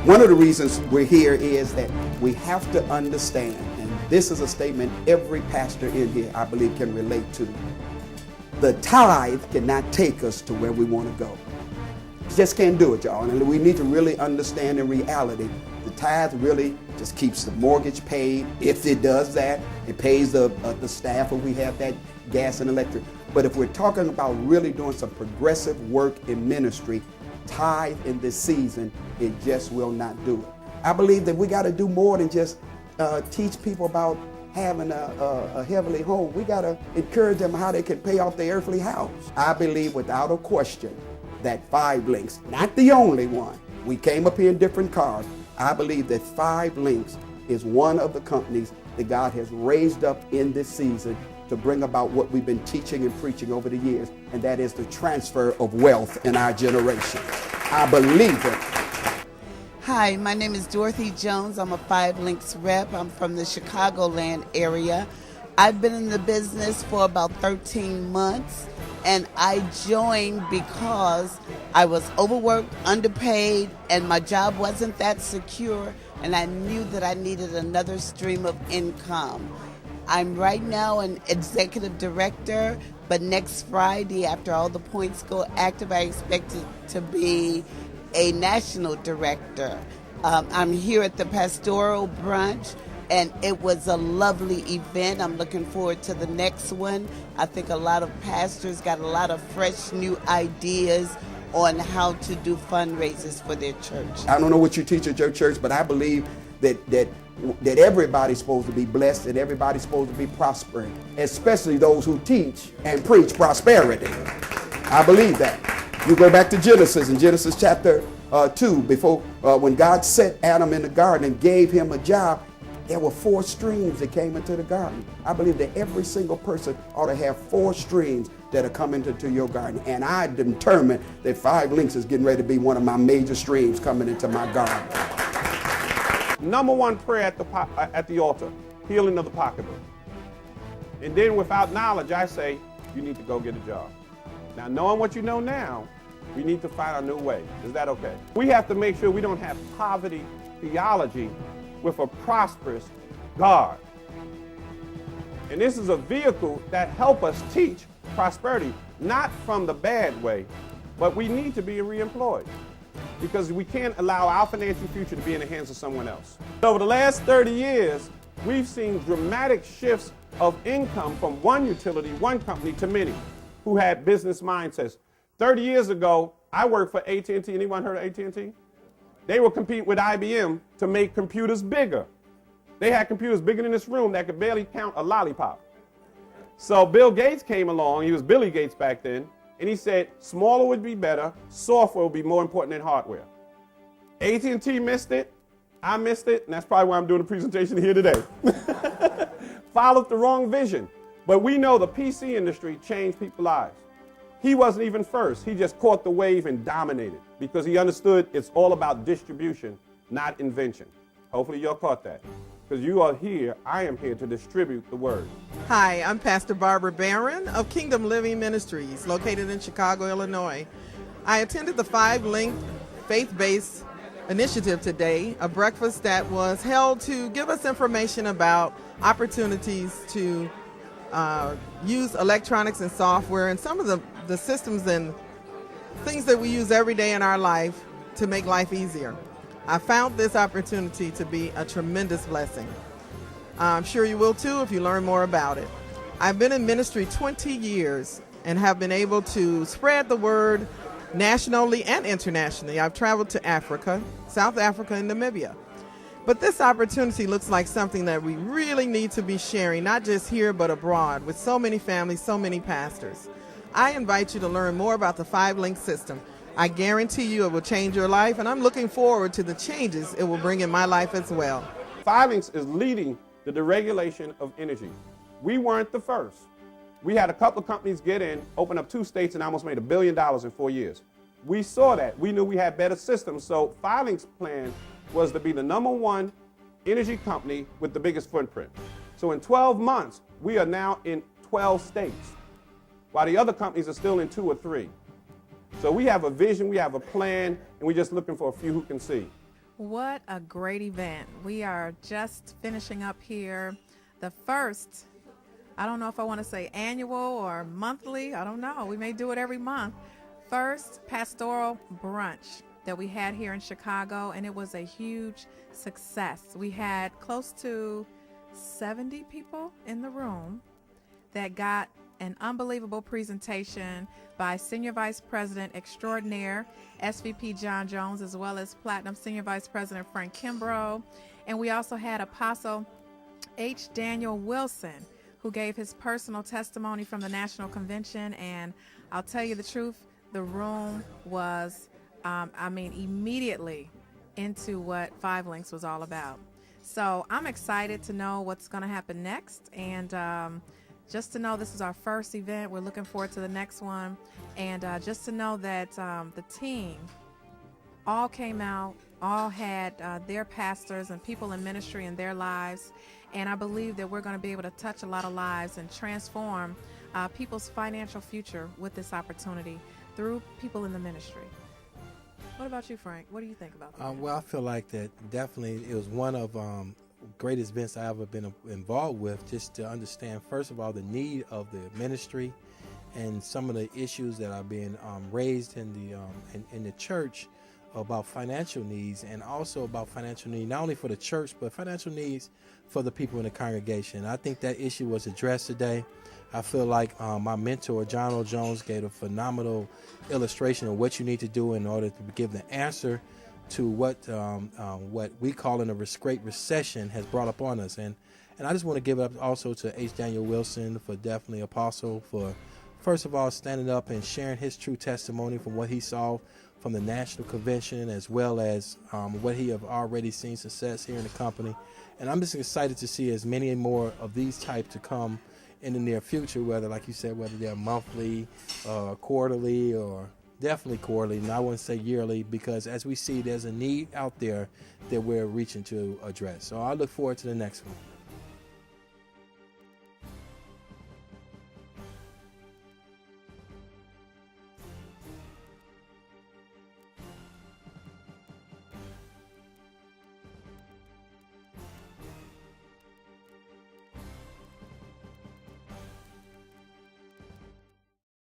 One of the reasons we're here is that we have to understand, and this is a statement every pastor in here, I believe, can relate to. The tithe cannot take us to where we want to go. Just can't do it, y'all. And we need to really understand in reality, the tithe really just keeps the mortgage paid. If it does that, it pays the staff when we have that gas and electric. But if we're talking about really doing some progressive work in ministry, tithe in this season, it just will not do it. I believe that we got to do more than just teach people about having a heavenly home. We got to encourage them how they can pay off their earthly house. I believe without a question that 5linx, not the only one, we came up here in different cars. I believe that 5linx is one of the companies that God has raised up in this season to bring about what we've been teaching and preaching over the years, and that is the transfer of wealth in our generation. I believe it. Hi, my name is Dorothy Jones. I'm a 5linx rep. I'm from the Chicagoland area. I've been in the business for about 13 months, and I joined because I was overworked, underpaid, and my job wasn't that secure, and I knew that I needed another stream of income. I'm right now an executive director, but next Friday, after all the points go active, I expect it to be a national director. I'm here at the Pastoral Brunch, and it was a lovely event. I'm looking forward to the next one. I think a lot of pastors got a lot of fresh new ideas on how to do fundraisers for their church. I don't know what you teach at your church, but I believe that everybody's supposed to be blessed and everybody's supposed to be prospering, especially those who teach and preach prosperity. I believe that. You go back to Genesis, in Genesis chapter 2, before when God set Adam in the garden and gave him a job, there were 4 streams that came into the garden. I believe that every single person ought to have 4 streams that are coming into your garden. And I determined that 5linx is getting ready to be one of my major streams coming into my garden. Number one prayer at the altar, healing of the pocketbook. And then without knowledge, I say, you need to go get a job. Now, knowing what you know now, we need to find a new way. Is that okay? We have to make sure we don't have poverty theology with a prosperous God. And this is a vehicle that helps us teach prosperity, not from the bad way, but we need to be reemployed because we can't allow our financial future to be in the hands of someone else. Over the last 30 years, we've seen dramatic shifts of income from one utility, one company to many who had business mindsets. 30 years ago, I worked for AT&T. Anyone heard of AT&T? They were competing with IBM to make computers bigger. They had computers bigger than this room that could barely count a lollipop. So Bill Gates came along, he was Billy Gates back then, and he said smaller would be better, software would be more important than hardware. AT&T missed it, I missed it, and that's probably why I'm doing a presentation here today. Followed the wrong vision. But we know the PC industry changed people's lives. He wasn't even first. He just caught the wave and dominated because he understood it's all about distribution, not invention. Hopefully y'all caught that. Because you are here, I am here to distribute the word. Hi, I'm Pastor Barbara Barron of Kingdom Living Ministries, located in Chicago, Illinois. I attended the 5linx faith-based initiative today, a breakfast that was held to give us information about opportunities to use electronics and software and some of the systems and things that we use every day in our life to make life easier. I found this opportunity to be a tremendous blessing. I'm sure you will too if you learn more about it. I've been in ministry 20 years and have been able to spread the word nationally and internationally. I've traveled to Africa, South Africa, and Namibia. But this opportunity looks like something that we really need to be sharing, not just here but abroad, with so many families, so many pastors. I invite you to learn more about the 5linx system. I guarantee you it will change your life, and I'm looking forward to the changes it will bring in my life as well. 5linx is leading the deregulation of energy. We weren't the first. We had a couple of companies get in, open up 2 states, and almost made $1 billion in 4 years. We saw that. We knew we had better systems, so 5linx plan was to be the #1 energy company with the biggest footprint. So in 12 months, we are now in 12 states, while the other companies are still in 2 or 3. So we have a vision, we have a plan, and we're just looking for a few who can see. What a great event. We are just finishing up here the first, I don't know if I want to say annual or monthly, I don't know. We may do it every month. First Pastoral Brunch that we had here in Chicago, and it was a huge success. We had close to 70 people in the room that got an unbelievable presentation by Senior Vice President Extraordinaire, SVP John Jones, as well as Platinum Senior Vice President Frank Kimbrough. And we also had Apostle H. Daniel Wilson, who gave his personal testimony from the National Convention. And I'll tell you the truth, the room was, immediately into what 5linx was all about. So I'm excited to know what's going to happen next. And just to know this is our first event, we're looking forward to the next one. And just to know that the team all came out, all had their pastors and people in ministry in their lives. And I believe that we're going to be able to touch a lot of lives and transform people's financial future with this opportunity through people in the ministry. What about you, Frank? What do you think about that? Well, I feel like that definitely it was one of greatest events I ever been involved with, just to understand, first of all, the need of the ministry and some of the issues that are being raised in the church about financial needs, and also about financial need not only for the church but financial needs for the people in the congregation. I think that issue was addressed today. I feel like my mentor John O. Jones gave a phenomenal illustration of what you need to do in order to give the answer to what we call in a great recession has brought upon us. And I just want to give it up also to H. Daniel Wilson, for definitely Apostle, for first of all standing up and sharing his true testimony from what he saw from the National Convention, as well as what he have already seen success here in the company. And I'm just excited to see as many more of these type to come in the near future, whether, like you said, whether they're monthly, quarterly, or definitely quarterly, and I wouldn't say yearly, because as we see, there's a need out there that we're reaching to address. So I look forward to the next one.